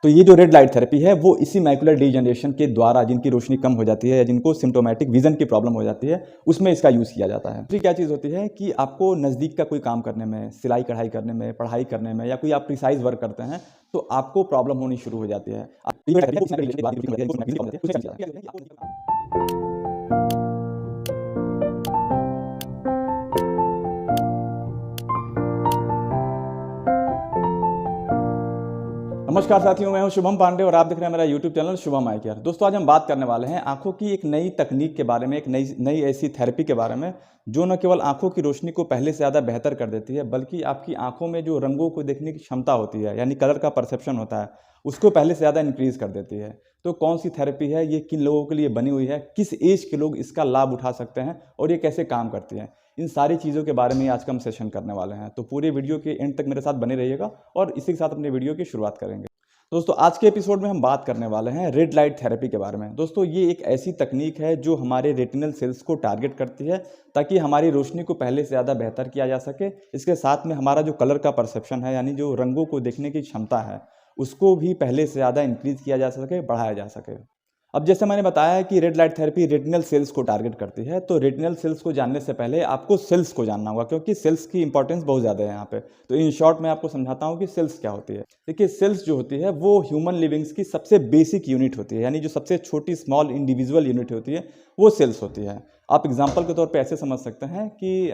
तो ये जो रेड लाइट थेरेपी है वो इसी मैकुलर डीजनरेशन के द्वारा जिनकी रोशनी कम हो जाती है या जिनको सिम्टोमेटिक विजन की प्रॉब्लम हो जाती है उसमें इसका यूज़ किया जाता है। दूसरी क्या चीज़ होती है कि आपको नज़दीक का कोई काम करने में, सिलाई कढ़ाई करने में, पढ़ाई करने में या कोई आप प्रिसाइज वर्क करते हैं तो आपको प्रॉब्लम होनी शुरू हो जाती है। नमस्कार साथियों, मैं हूं शुभम पांडे और आप देख रहे हैं मेरा यूट्यूब चैनल शुभम आई केयर। दोस्तों, आज हम बात करने वाले हैं आंखों की एक नई तकनीक के बारे में, एक नई ऐसी थेरेपी के बारे में जो न केवल आंखों की रोशनी को पहले से ज़्यादा बेहतर कर देती है बल्कि आपकी आंखों में जो रंगों को देखने की क्षमता होती है यानी कलर का परसेप्शन होता है उसको पहले से ज़्यादा इंक्रीज़ कर देती है। तो कौन सी थेरेपी है, ये किन लोगों के लिए बनी हुई है, किस एज के लोग इसका लाभ उठा सकते हैं और ये कैसे काम करती है, इन सारी चीज़ों के बारे में आज का हम सेशन करने वाले हैं। तो पूरे वीडियो के एंड तक मेरे साथ बने रहिएगा और इसी के साथ अपने वीडियो की शुरुआत करेंगे। दोस्तों, आज के एपिसोड में हम बात करने वाले हैं रेड लाइट थेरेपी के बारे में। दोस्तों, ये एक ऐसी तकनीक है जो हमारे रेटिनल सेल्स को टारगेट करती है ताकि हमारी रोशनी को पहले से ज़्यादा बेहतर किया जा सके। इसके साथ में हमारा जो कलर का परसेप्शन है यानी जो रंगों को देखने की क्षमता है उसको भी पहले से ज़्यादा इंक्रीज़ किया जा सके, बढ़ाया जा सके। अब जैसे मैंने बताया कि red light therapy retinal cells को टारगेट करती है, तो रेटिनल सेल्स को जानने से पहले आपको सेल्स को जानना होगा क्योंकि सेल्स की इंपॉर्टेंस बहुत ज़्यादा है यहाँ पे। तो इन शॉर्ट मैं आपको समझाता हूँ कि सेल्स क्या होती है। देखिए, सेल्स जो होती है वो ह्यूमन लिविंग्स की सबसे बेसिक यूनिट होती है, यानी जो सबसे छोटी स्मॉल इंडिविजुअल यूनिट होती है वो सेल्स होती है। आप एग्जाम्पल के तौर पर ऐसे समझ सकते हैं कि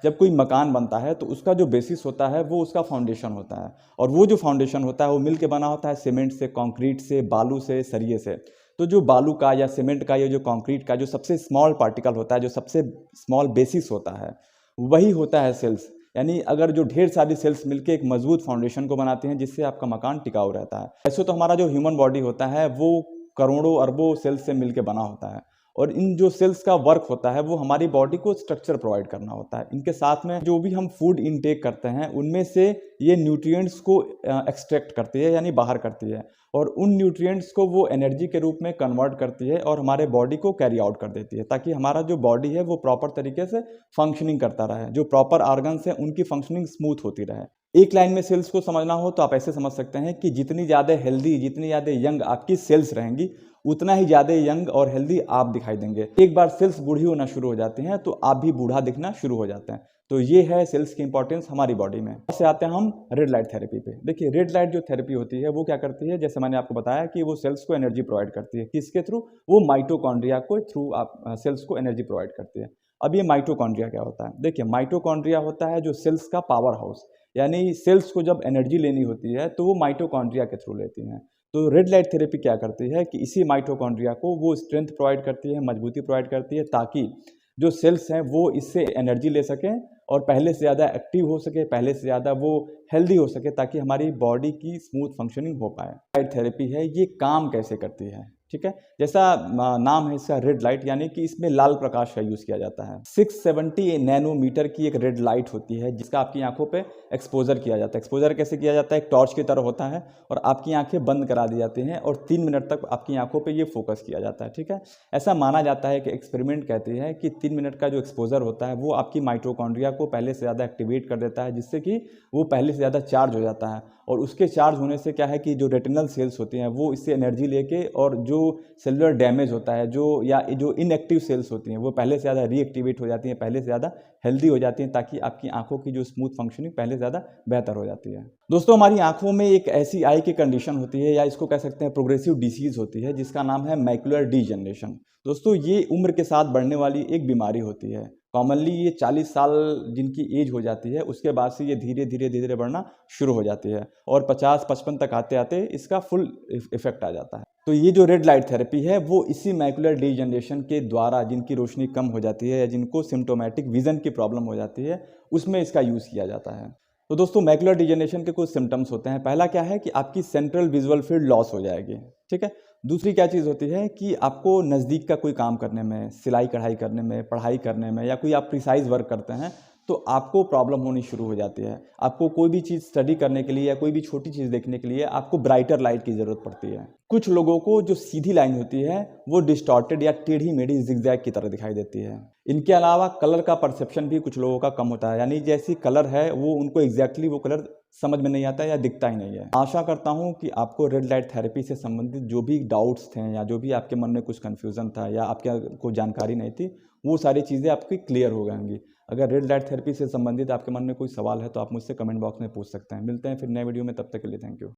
जब कोई मकान बनता है तो उसका जो बेसिस होता है वो उसका फाउंडेशन होता है, और वो जो फाउंडेशन होता है वो मिल के बना होता है सीमेंट से, कंक्रीट से, बालू से, सरिये से। तो जो बालू का या सीमेंट का या जो कंक्रीट का जो सबसे स्मॉल पार्टिकल होता है, जो सबसे स्मॉल बेसिस होता है, वही होता है सेल्स। यानी अगर जो ढेर सारी सेल्स मिलके एक मजबूत फाउंडेशन को बनाते हैं जिससे आपका मकान टिकाऊ रहता है। ऐसे तो हमारा जो ह्यूमन बॉडी होता है वो करोड़ों अरबों सेल्स से मिलके बना होता है, और इन जो सेल्स का वर्क होता है वो हमारी बॉडी को स्ट्रक्चर प्रोवाइड करना होता है। इनके साथ में जो भी हम फूड इनटेक करते हैं उनमें से ये न्यूट्रिएंट्स को एक्सट्रैक्ट करती है यानी बाहर करती है, और उन न्यूट्रिएंट्स को वो एनर्जी के रूप में कन्वर्ट करती है और हमारे बॉडी को कैरी आउट कर देती है ताकि हमारा जो बॉडी है वो प्रॉपर तरीके से फंक्शनिंग करता रहे, जो प्रॉपर ऑर्गन्स हैं उनकी फंक्शनिंग स्मूथ होती रहे। एक लाइन में सेल्स को समझना हो तो आप ऐसे समझ सकते हैं कि जितनी ज़्यादा हेल्दी, जितनी ज़्यादा यंग आपकी सेल्स रहेंगी उतना ही ज़्यादा यंग और हेल्दी आप दिखाई देंगे। एक बार सेल्स बूढ़ी होना शुरू हो जाती हैं तो आप भी बूढ़ा दिखना शुरू हो जाते हैं। तो ये है सेल्स की इंपॉर्टेंस हमारी बॉडी में। अब से आते हैं हम रेड लाइट थेरेपी पे। देखिए, रेड लाइट जो थेरेपी होती है वो क्या करती है, जैसे मैंने आपको बताया कि वो सेल्स को एनर्जी प्रोवाइड करती है। किसके थ्रू? वो माइटोकॉन्ड्रिया को थ्रू आप सेल्स को एनर्जी प्रोवाइड करती है। अब ये माइटोकॉन्ड्रिया क्या होता है? देखिए, माइटोकॉन्ड्रिया होता है जो सेल्स का पावर हाउस, यानी सेल्स को जब एनर्जी लेनी होती है तो वो माइटोकॉन्ड्रिया के थ्रू लेती हैं। तो रेड लाइट थेरेपी क्या करती है कि इसी माइटोकॉन्ड्रिया को वो स्ट्रेंथ प्रोवाइड करती है, मजबूती प्रोवाइड करती है ताकि जो सेल्स हैं वो इससे एनर्जी ले सकें और पहले से ज़्यादा एक्टिव हो सके, पहले से ज़्यादा वो हेल्दी हो सके ताकि हमारी बॉडी की स्मूथ फंक्शनिंग हो पाए। लाइट थेरेपी है, ये काम कैसे करती है? ठीक है, जैसा नाम है इसका रेड लाइट, यानी कि इसमें लाल प्रकाश का यूज़ किया जाता है। 670 नैनोमीटर की एक रेड लाइट होती है जिसका आपकी आंखों पे एक्सपोजर किया जाता है। एक्सपोजर कैसे किया जाता है? एक टॉर्च की तरह होता है और आपकी आंखें बंद करा दी जाती हैं और 3 मिनट तक आपकी आंखों पे ये फोकस किया जाता है। ठीक है, ऐसा माना जाता है कि एक्सपेरिमेंट कहती है कि 3 मिनट का जो एक्सपोजर होता है वो आपकी माइटोकॉन्ड्रिया को पहले से ज़्यादा एक्टिवेट कर देता है जिससे कि वो पहले से ज़्यादा चार्ज हो जाता है, और उसके चार्ज होने से क्या है कि जो रेटिनल सेल्स होती हैं वो इससे एनर्जी लेके, और जो सेलुलर डैमेज होता है जो इनएक्टिव सेल्स होती हैं वो पहले से ज़्यादा रीएक्टिवेट हो जाती हैं, पहले से ज़्यादा हेल्दी हो जाती हैं ताकि आपकी आंखों की जो स्मूथ फंक्शनिंग पहले से ज़्यादा बेहतर हो जाती है। दोस्तों, हमारी आंखों में एक ऐसी आई की कंडीशन होती है या इसको कह सकते हैं प्रोग्रेसिव डिसीज़ होती है जिसका नाम है मैकुलर डीजनरेशन। दोस्तों, ये उम्र के साथ बढ़ने वाली एक बीमारी होती है। कॉमनली ये 40 साल जिनकी एज हो जाती है उसके बाद से ये धीरे धीरे बढ़ना शुरू हो जाती है और 50-55 तक आते आते इसका फुल इफेक्ट आ जाता है। तो ये जो रेड लाइट थेरेपी है वो इसी मैकुलर डीजनरेशन के द्वारा जिनकी रोशनी कम हो जाती है या जिनको सिम्टोमेटिक विजन की प्रॉब्लम हो जाती है उसमें इसका यूज़ किया जाता है। तो दोस्तों, मैकुलर डीजनरेशन के कुछ सिम्टम्स होते हैं। पहला क्या है कि आपकी सेंट्रल विजुअल फील्ड लॉस हो जाएगी। ठीक है, दूसरी क्या चीज़ होती है कि आपको नज़दीक का कोई काम करने में, सिलाई कढ़ाई करने में, पढ़ाई करने में या कोई आप प्रिसाइज वर्क करते हैं तो आपको प्रॉब्लम होनी शुरू हो जाती है। आपको कोई भी चीज़ स्टडी करने के लिए या कोई भी छोटी चीज़ देखने के लिए आपको ब्राइटर लाइट की ज़रूरत पड़ती है। कुछ लोगों को जो सीधी लाइन होती है वो डिस्टॉर्टेड या टेढ़ी मेढ़ी जिगजैग की तरह दिखाई देती है। इनके अलावा कलर का परसेप्शन भी कुछ लोगों का कम होता है, यानी जैसी कलर है वो उनको एग्जैक्टली वो कलर समझ में नहीं आता या दिखता ही नहीं है। आशा करता हूँ कि आपको रेड लाइट थेरेपी से संबंधित जो भी डाउट्स थे या जो भी आपके मन में कुछ कन्फ्यूज़न था या आपके को जानकारी नहीं थी, वो सारी चीज़ें आपकी क्लियर हो जाएंगी। अगर रेड लाइट थेरेपी से संबंधित आपके मन में कोई सवाल है तो आप मुझसे कमेंट बॉक्स में पूछ सकते हैं। मिलते हैं फिर नए वीडियो में, तब तक के लिए थैंक यू।